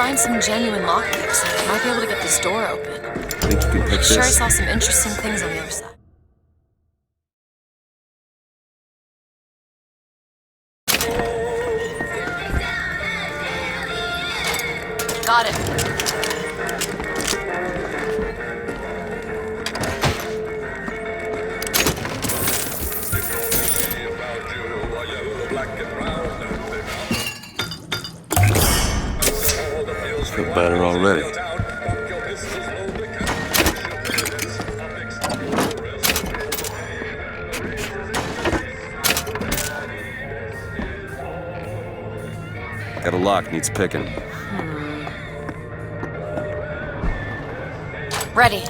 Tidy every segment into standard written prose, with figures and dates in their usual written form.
find some genuine lockpicks. I might be able to get this door open. Think you can pick this? Sure, I saw some interesting things on the other side. Got it. I feel better already. Got a lock, needs picking. Ready.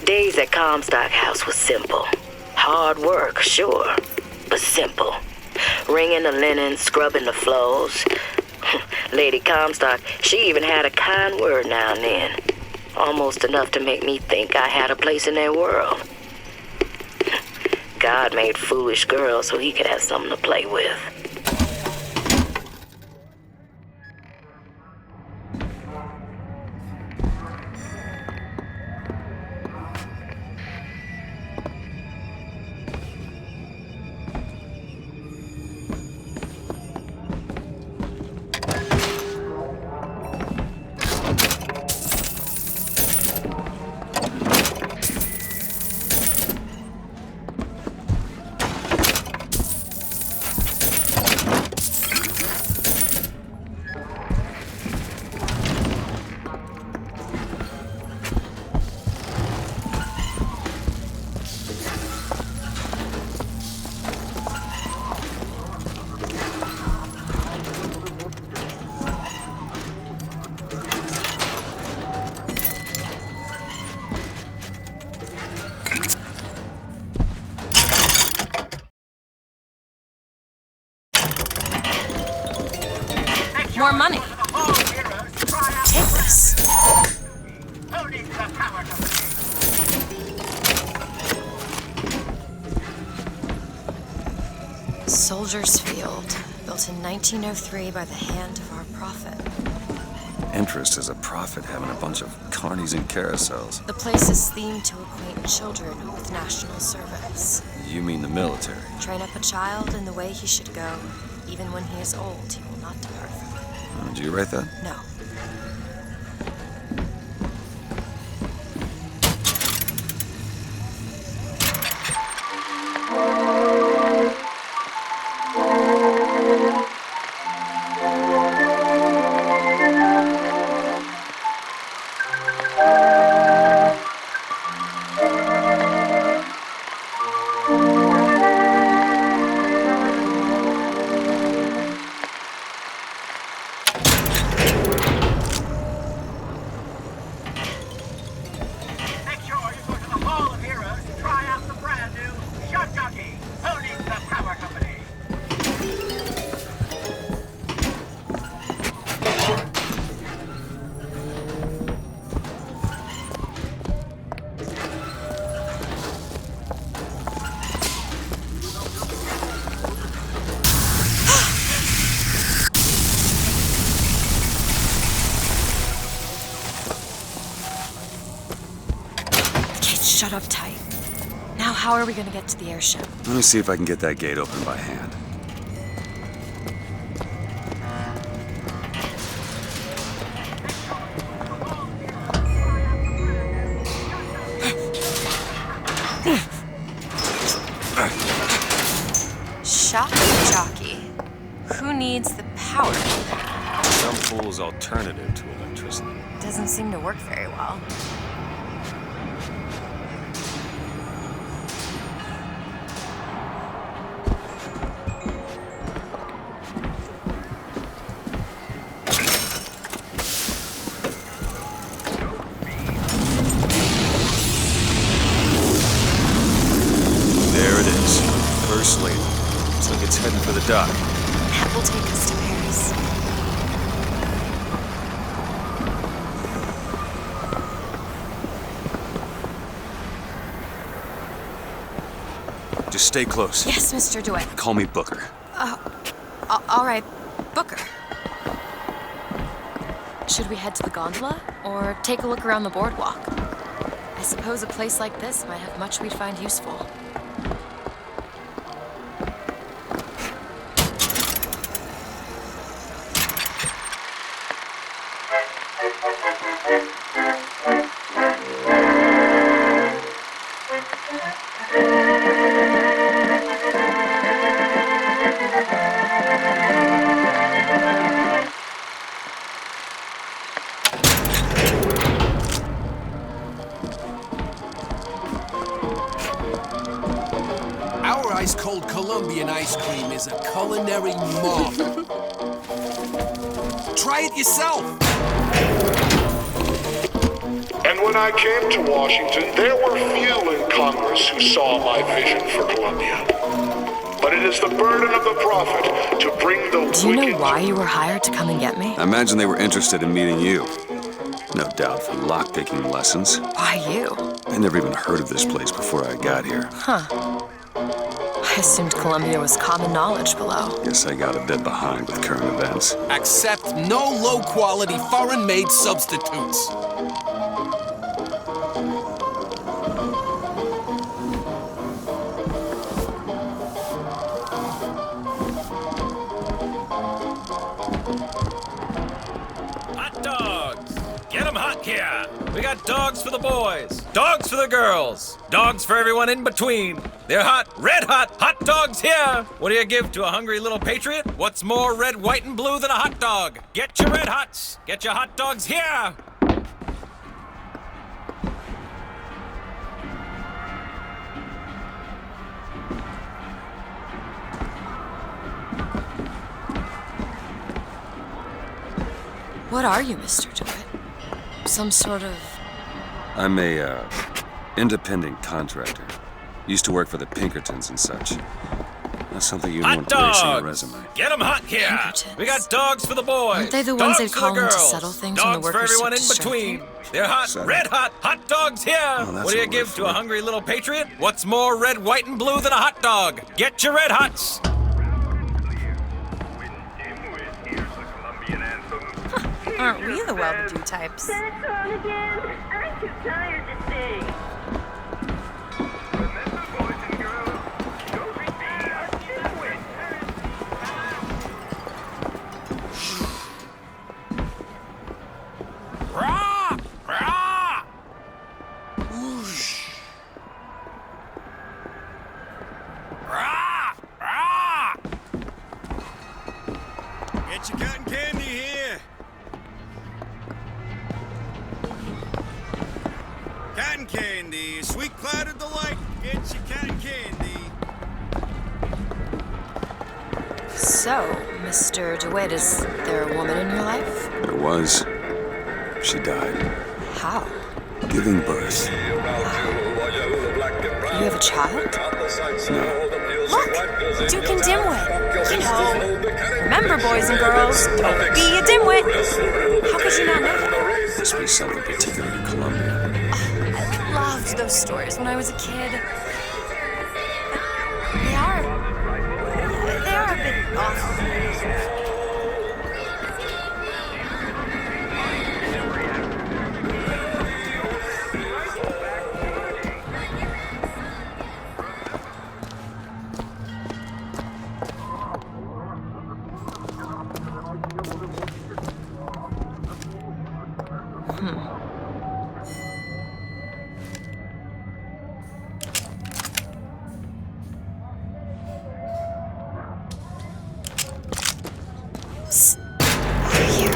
Days at Comstock House was simple. Hard work, sure, but simple. Wringing the linen, scrubbing the floors. Lady Comstock, she even had a kind word now and then. Almost enough to make me think I had a place in their world. God made foolish girls so he could have something to play with. More money. Take this. Soldier's Field, built in 1903 by the hand of our prophet. Interest as a prophet having a bunch of carnies and carousels. The place is themed to acquaint children with national service. You mean the military? Train up a child in the way he should go. Even when he is old, he will not depart from it. Did you write that? No. Shut up tight. Now how are we gonna get to the airship? Let me see if I can get that gate open by hand. Shock jockey. Who needs the power? Some fool's alternative to electricity. Doesn't seem to work very well. dock? That will take us to Paris. Just stay close. Yes, Mr. DeWitt. Call me Booker. All right, Booker. Should we head to the gondola or take a look around the boardwalk? I suppose a place like this might have much we'd find useful. Our ice-cold Colombian ice cream is a culinary marvel. Try it yourself. And when I came to Washington, there were few in Congress who saw my vision for Colombia. But it is the burden of the prophet to bring the Do you know wicked why you were hired to come and get me? I imagine they were interested in meeting you. No doubt for lockpicking lessons. Why you? I never even heard of this place before I got here. I assumed Colombia was common knowledge below. Guess I got a bit behind with current events. Accept no low-quality foreign-made substitutes. Hot dogs! Get 'em hot here! We got dogs for the boys, dogs for the girls, dogs for everyone in between. They're hot, red hot dogs here! What do you give to a hungry little patriot? What's more red, white, and blue than a hot dog? Get your red hots! Get your hot dogs here! What are you, Mr. DeWitt? Some sort of... I'm a, independent contractor. Used to work for the Pinkertons and such. That's something you Hot want to place on your dogs! resume. Get 'em hot here! Pinkertons. We got dogs for the boys. Aren't they the ones dogs they'd for call the in to girls, settle things when the dogs for workers everyone in took to between. striking? They're hot, Settle. red hot dogs here. that's What do a you word give for to a it. hungry little patriot? What's more red, white, and blue than a hot dog? Get your red hots! Aren't we the well-to-do types? That song again? I'm too tired to sing. Rah! Rah! Rah! Rah! Get your cotton candy here. Cotton candy, sweet cloud of delight. Get your cotton candy. So, Mr. DeWitt, is there a woman in your life? There was. She died. How? Giving birth. You have a child? No. Look! Duke and Dimwit! You know, remember, boys and girls, don't be a dimwit! How could you not know that? Must be something particular to Colombia. I loved those stories when I was a kid. They are a bit awful. Here.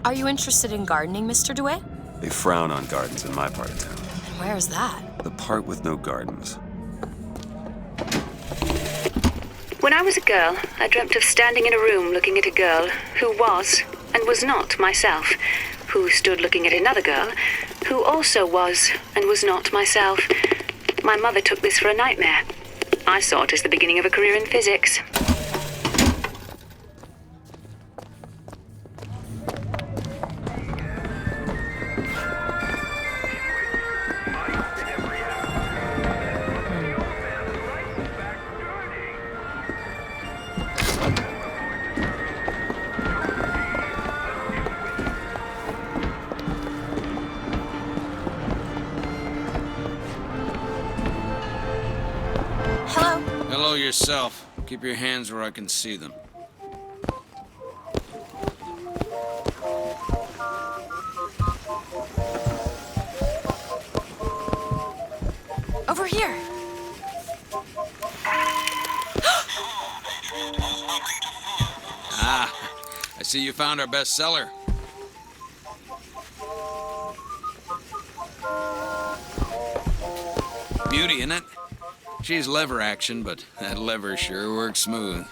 Are you interested in gardening, Mr. DeWitt? They frown on gardens in my part of town. And where's that? The part with no gardens. When I was a girl, I dreamt of standing in a room looking at a girl who was and was not myself, who stood looking at another girl who also was and was not myself. My mother took this for a nightmare. I saw it as the beginning of a career in physics. Hello? Hello yourself. Keep your hands where I can see them. Over here. Ah, I see you found our bestseller. Beauty, isn't it? She's lever action, but that lever sure works smooth.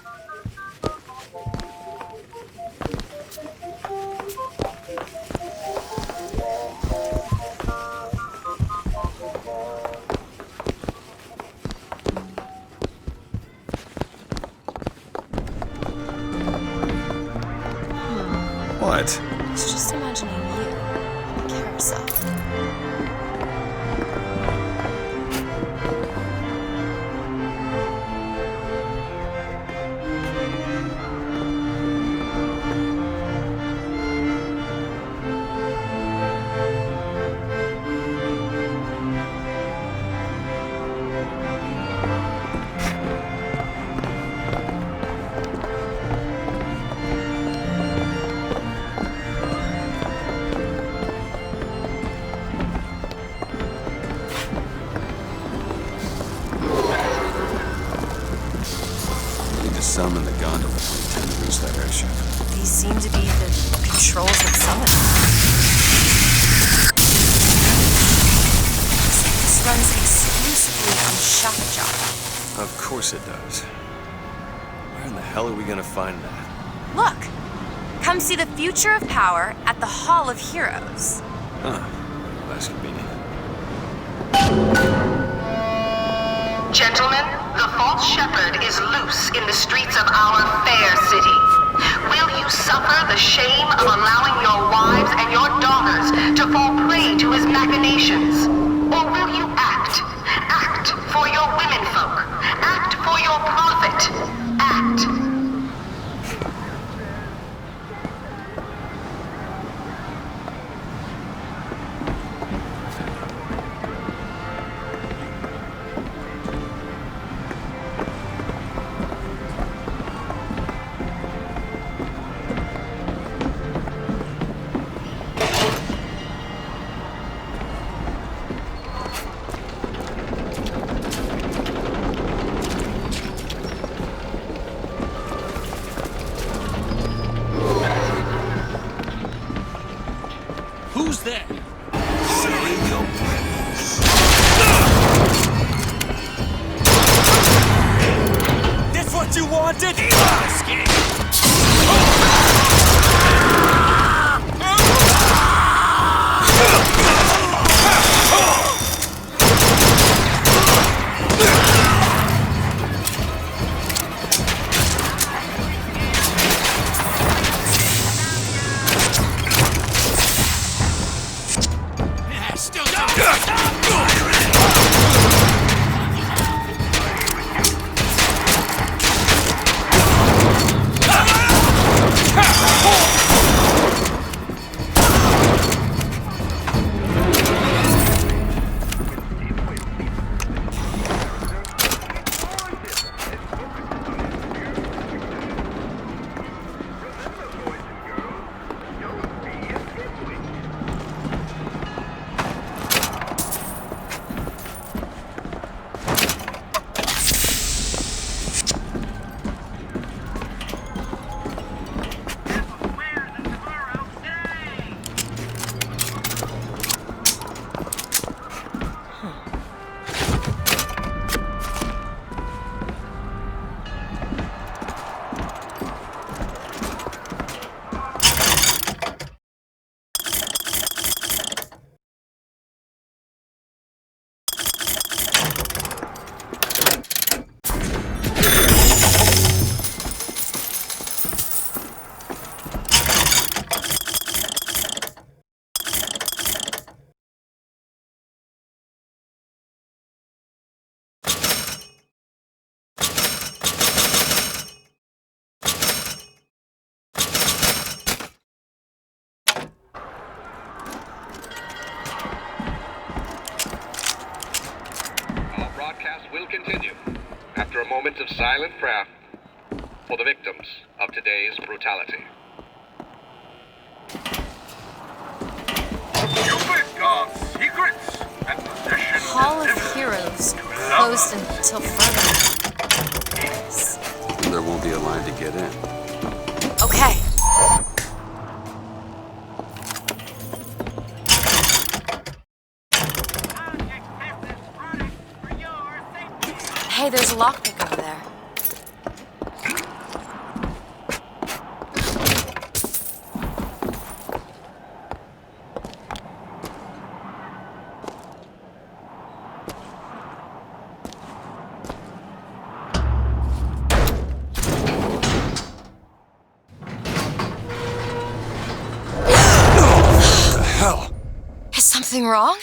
What? I was just imagining you on the carousel. Summon the gondola when we tend to lose that airship. These seem to be the controls that summon them. Looks like this runs exclusively on shock jock. Of course it does. Where in the hell are we gonna find that? Look! Come see the future of power at the Hall of Heroes. Huh. That's convenient. Gentlemen, the false shepherd is loose in the streets of our fair city. Will you suffer the shame of allowing your wives and your daughters to fall prey to his machinations? Or will you act? Act for your womenfolk. Act for your profit. Act. Who's there? This what you wanted? continue after a moment of silent prayer for the victims of today's brutality. Cupid guards secrets and possession. Hall of Heroes closed until further. There won't be a line to get in. Okay. Hey, there's a lockpick over there. Is something wrong?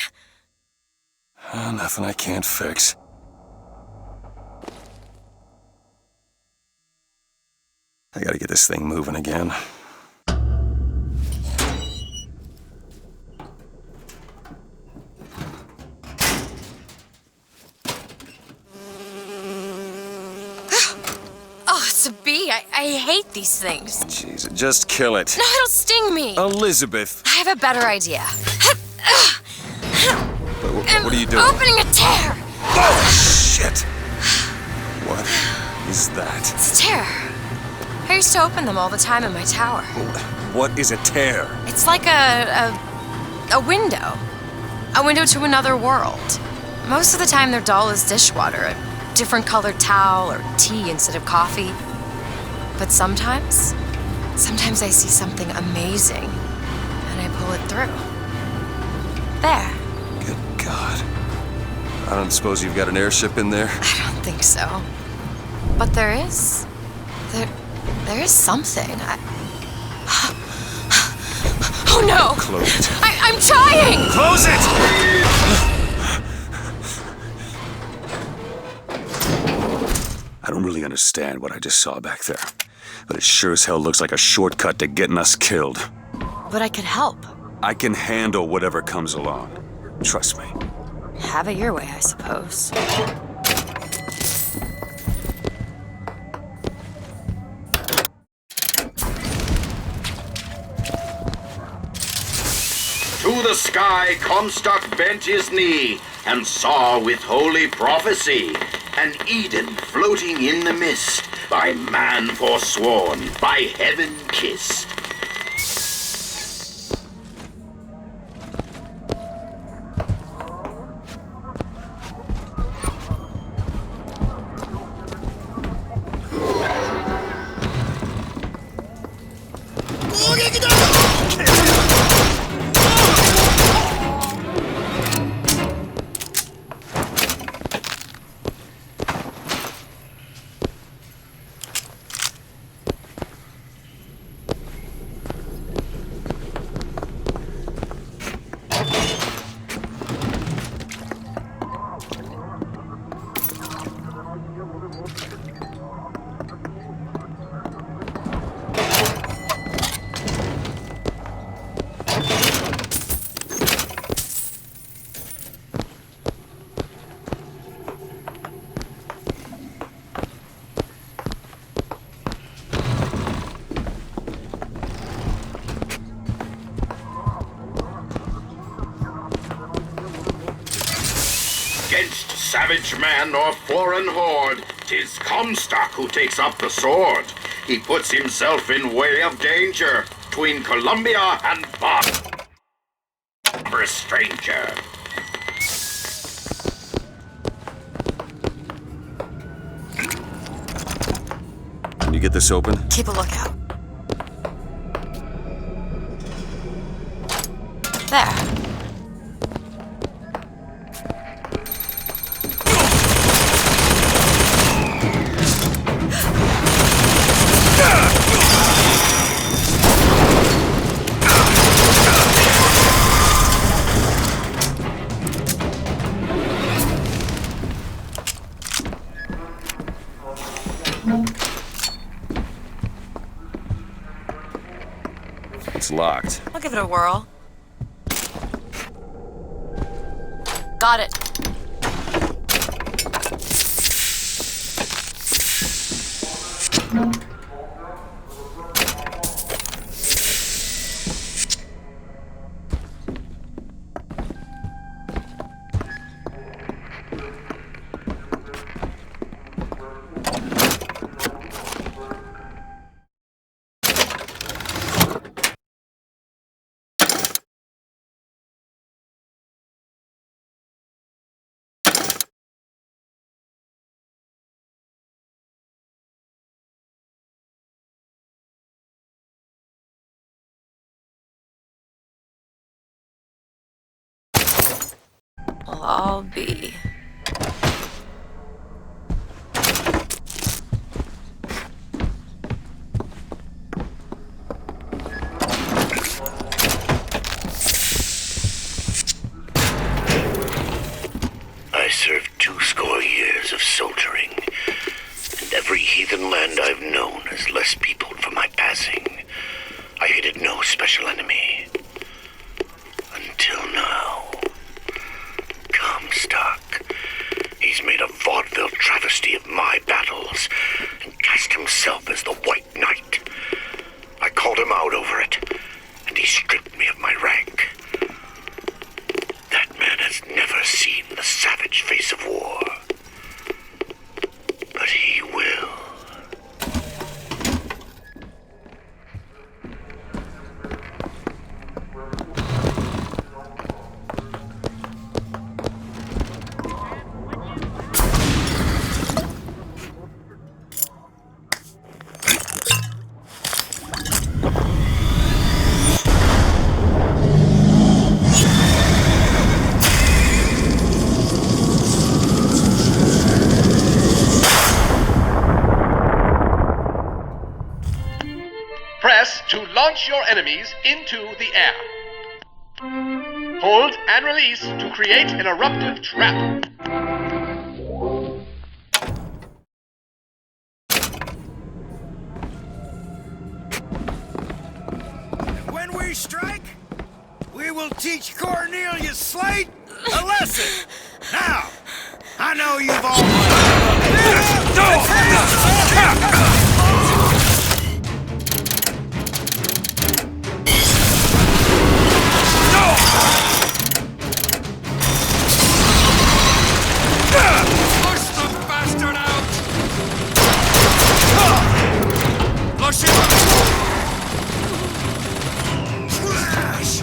Nothing I can't fix. I gotta get this thing moving again. Oh, it's a bee. I hate these things. Jeez, just kill it. No, it'll sting me. Elizabeth! I have a better idea. What are you doing? Opening a tear! Oh, shit! What is that? It's a tear. I used to open them all the time in my tower. What is a tear? It's like a window. A window to another world. Most of the time they're dull as dishwater, a different colored towel or tea instead of coffee. But sometimes I see something amazing, and I pull it through. There. Good God. I don't suppose you've got an airship in there? I don't think so. But there is. There is something. Oh no! Close it. I'm trying! Close it! I don't really understand what I just saw back there, but it sure as hell looks like a shortcut to getting us killed. But I could help. I can handle whatever comes along. Trust me. Have it your way, I suppose. To the sky Comstock bent his knee, and saw with holy prophecy an Eden floating in the mist, by man forsworn, by heaven kissed. Against savage man or foreign horde, 'tis Comstock who takes up the sword. He puts himself in way of danger, 'tween Columbia and barbarous stranger. Can you get this open? Keep a lookout. There. It's locked. I'll give it a whirl. Got it. shall be. I served 20 years of soldiering, and every heathen land I've known is less peopled for my passing. I hated no special enemy. Until now. Comstock. He's made a vaudeville travesty of my battles and cast himself as the White Knight. I called him out over it, and he stripped me of my rank. That man has never seen the savage face of war. But he will. Press to launch your enemies into the air. Hold and release to create an eruptive trap. When we strike, we will teach Cornelius Slate a lesson. Now, I know you've all... Push the bastard out! Push him! Trash!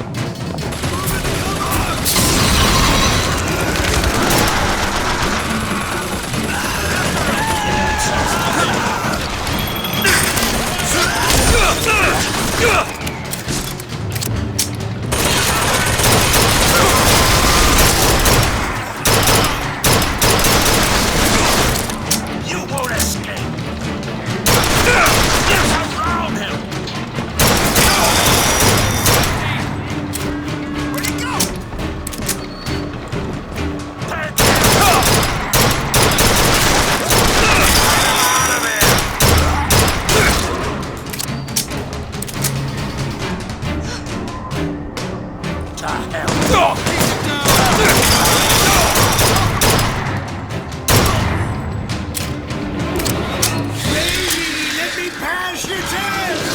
You won't escape! Around him! Where'd he go? Out of here! To hell! Let me pass your test!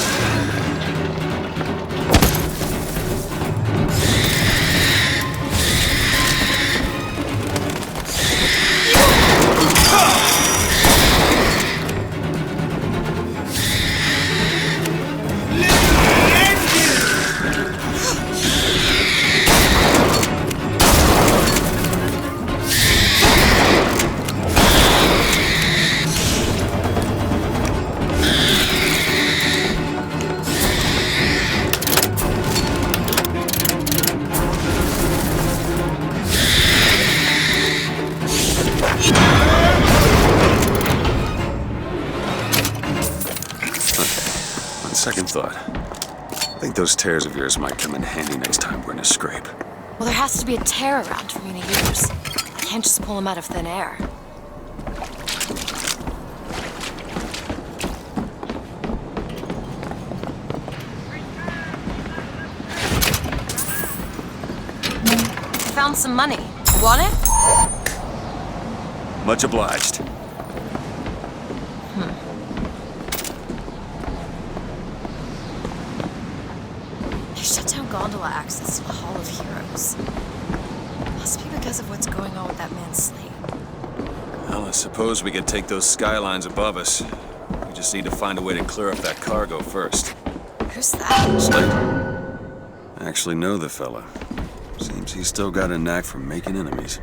On second thought, I think those tears of yours might come in handy next time we're in a scrape. Well, there has to be a tear around for me to use. I can't just pull them out of thin air. I found some money. Want it? Much obliged. They shut down gondola access to the Hall of Heroes. Must be because of what's going on with that man Slate. Well, I suppose we could take those skylines above us. We just need to find a way to clear up that cargo first. Who's that? Slate? I actually know the fella. Seems he's still got a knack for making enemies.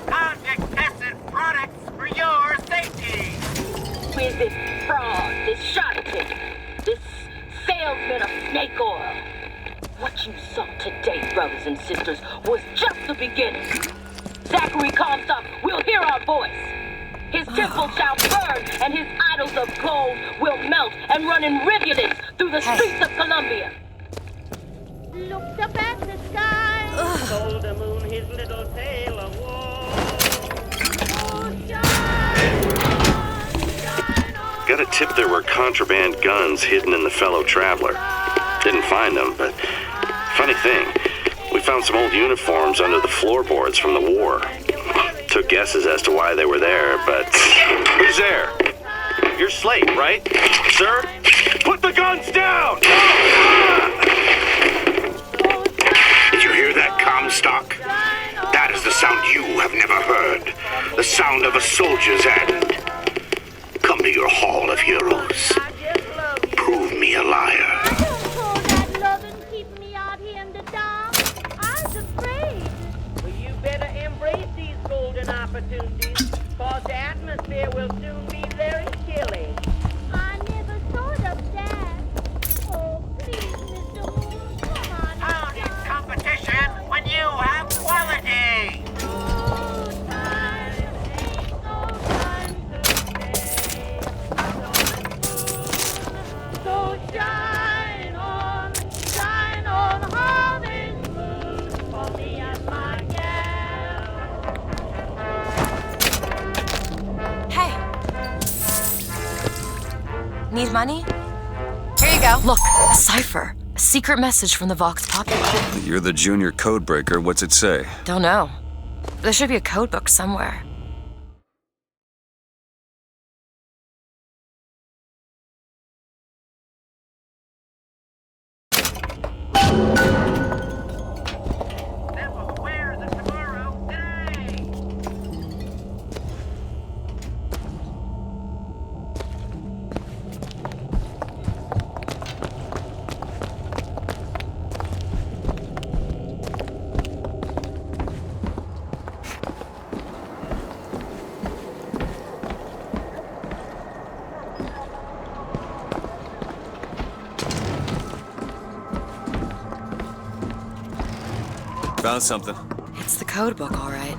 Contact tested products for your safety. Visit from snake oil. What you saw today, brothers and sisters, was just the beginning. Zachary Comstock will hear our voice. His temple shall burn, and his idols of gold will melt and run in rivulets through the streets of Columbia. Looked up at the sky, told the moon his little tale of woe. Oh, Got a tip there were contraband guns hidden in the fellow traveler. Didn't find them, but funny thing, we found some old uniforms under the floorboards from the war. Took guesses as to why they were there, but... Who's there? You're Slate, right? Sir? Put the guns down! Did you hear that, Comstock? That is the sound you have never heard. The sound of a soldier's end. Come to your Hall of Heroes. Prove me a liar. Opportunities, cause the atmosphere will soon be very chilly. I never thought of that. Oh, please, Mr. Moon, come on. How is competition when you have quality? So shine on, harvest moon, for me and my gal. Hey. Need money? Here you go. Look, a cipher. A secret message from the Vox Populi. You're the junior codebreaker. What's it say? Don't know. There should be a code book somewhere. Found something. It's the code book, all right.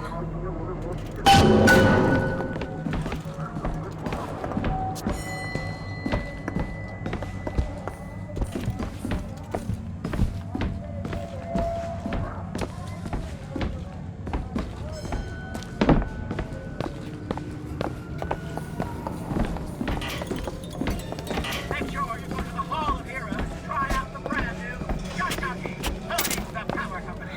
Make sure you go to the Hall of Heroes to try out the brand new Bioshock Infinite, the power company.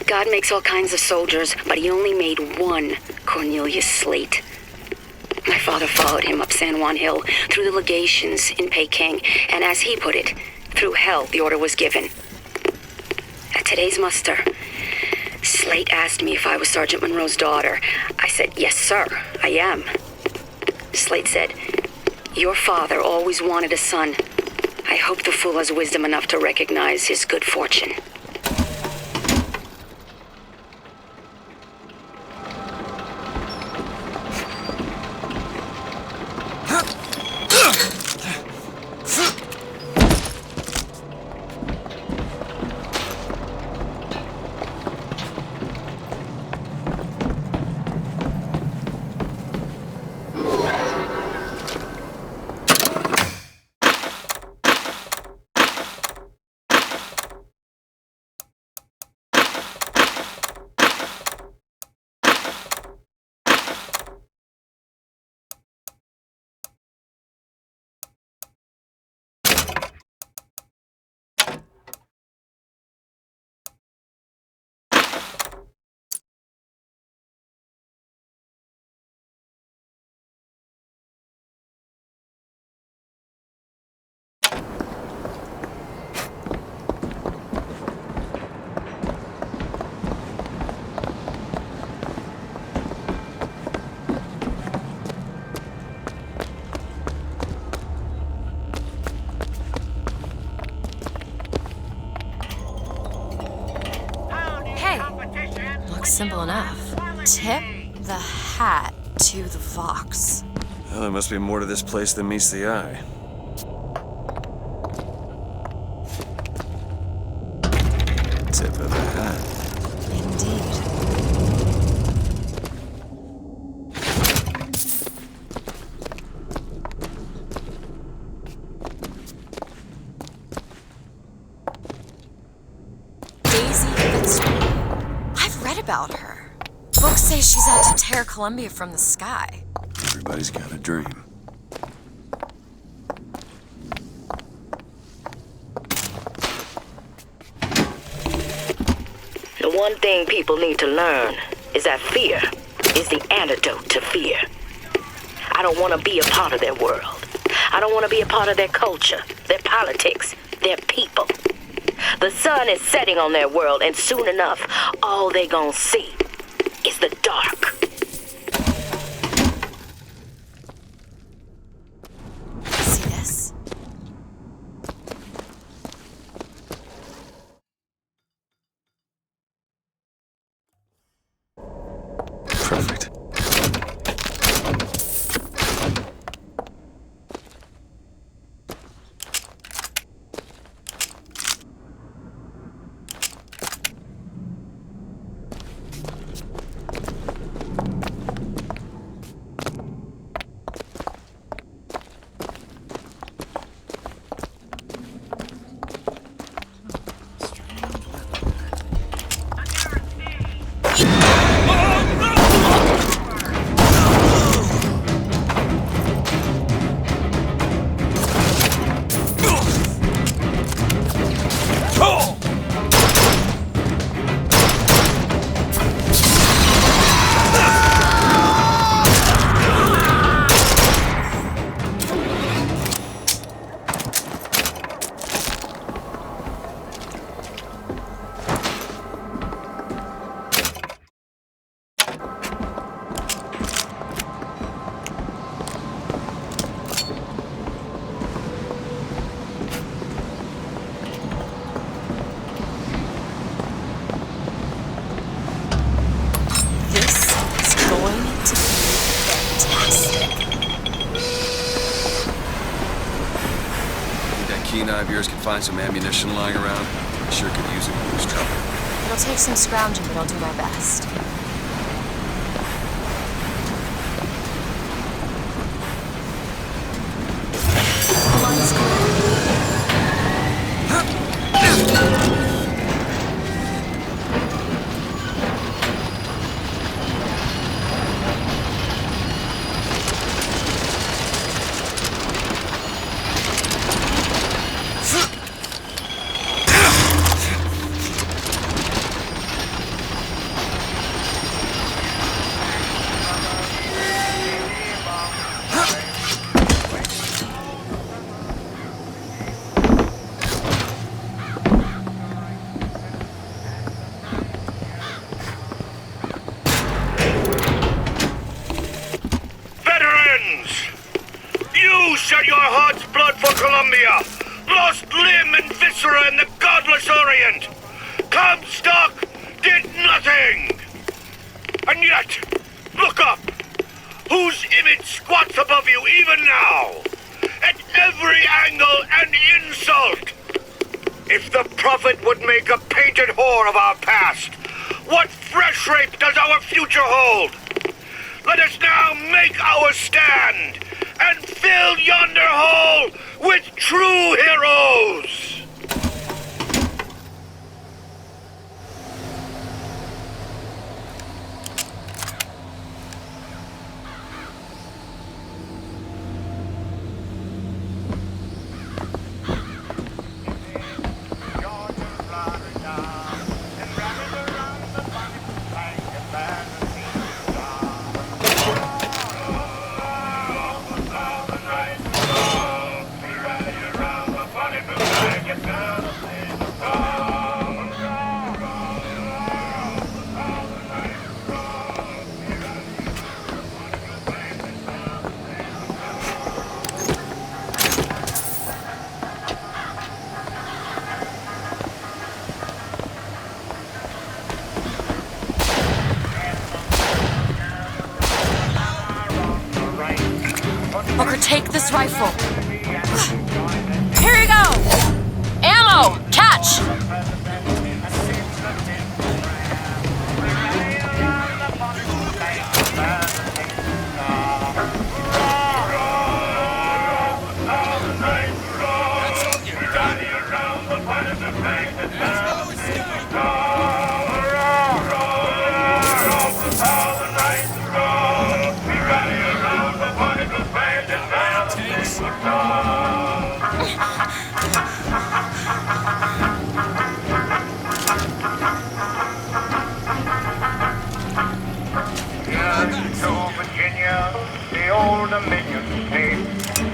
God makes all kinds of soldiers, but he only made one Cornelius Slate. My father followed him up San Juan Hill, through the legations in Peking, and as he put it, through hell the order was given. At today's muster, Slate asked me if I was Sergeant Monroe's daughter. I said, yes, sir, I am. Slate said, your father always wanted a son. I hope the fool has wisdom enough to recognize his good fortune. Simple enough. Tip the hat. to the Vox. Well, there must be more to this place than meets the eye. Tip of the hat. Indeed. Daisy Fitzroy. I've read about her. Books say she's out to tear Columbia from the sky. Everybody's got a dream. The one thing people need to learn is that fear is the antidote to fear. I don't want to be a part of their world. I don't want to be a part of their culture, their politics, their people. The sun is setting on their world, and soon enough, all they gonna see is the dark. See this? Perfect. Keen eye of yours can find some ammunition lying around. I sure could use it in this trouble. It'll take some scrounging, but I'll do my best. Shed your heart's blood for Columbia, lost limb and viscera in the godless Orient. Comstock did nothing. And yet, look up. Whose image squats above you even now? At every angle and insult. If the prophet would make a painted whore of our past, what fresh rape does our future hold? Let us now make our stand and fill yonder hole with true heroes! take this rifle. Here you go! Ammo! Catch! The old Dominion state,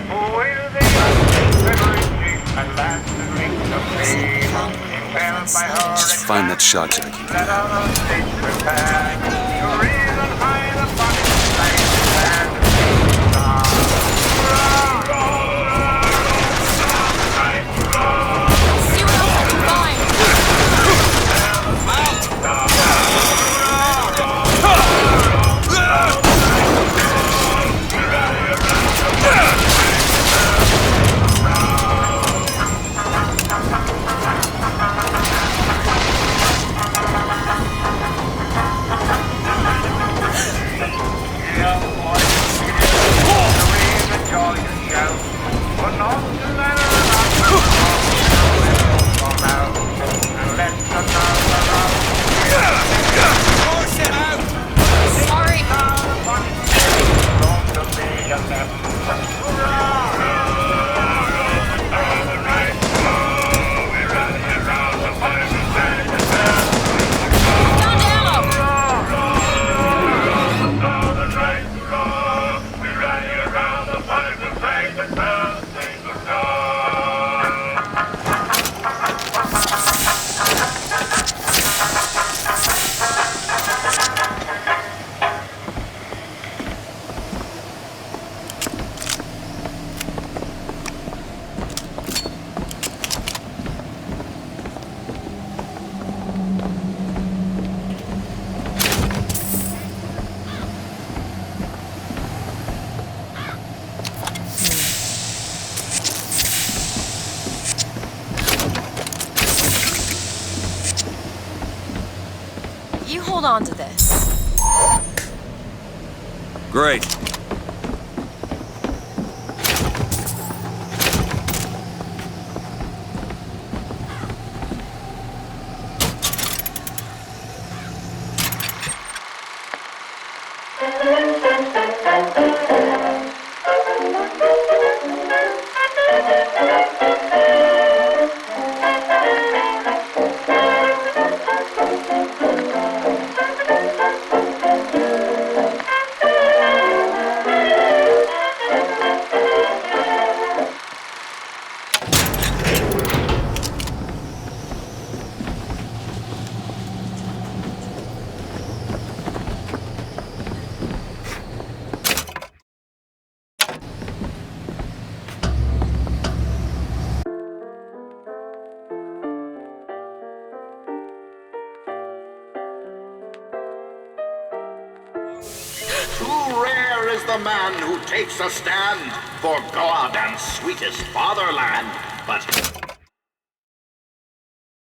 who is the Confederate chief and last to drink the faith, impelled by her Just find that shot jack. that other states prepared to reason high the body life and See what else I can find. You hold on to this. Great. Too rare is the man who takes a stand for God and sweetest fatherland. But